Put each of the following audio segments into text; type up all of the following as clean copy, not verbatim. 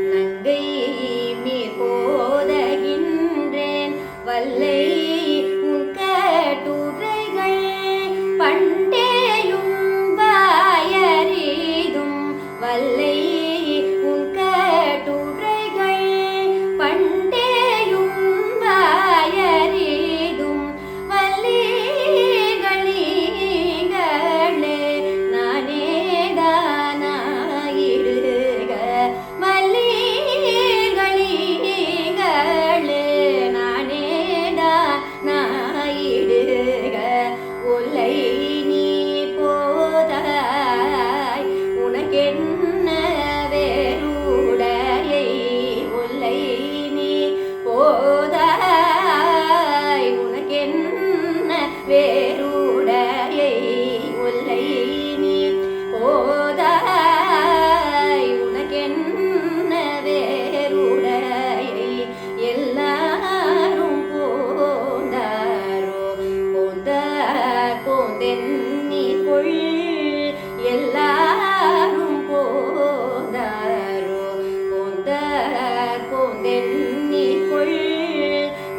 நங்கை மீர் போதகின்றேன் வல்லை உன் கட்டுரைகள் பண்டேயும் வாயறிதும் வல்லை உன் கட்டுரைகள் பண்டேயும் வாயறிதும் வல்லிகளே நானேதானாயிடுக வல்லிகளே நானேதானாயிடுக ஒல்லை நீ போதாய் உனக்கென்ன வேறுடையை ஒல்லை நீ போதாய் உனக்கென்ன வேறுடையை ஒல்லை நீ போதாய் உனக்கென்ன வேறுடையை எல்லாரும் போந்தாரோ போந்தார் போந்தென்னிக்குள் எல்லாரும் போந்தாரோ போந்தார் போந்தென்னிக்குள்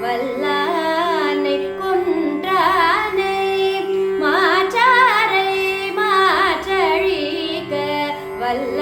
வல்லானை கொன்றானை மாற்றாரை மாற்றழிக்க வல்ல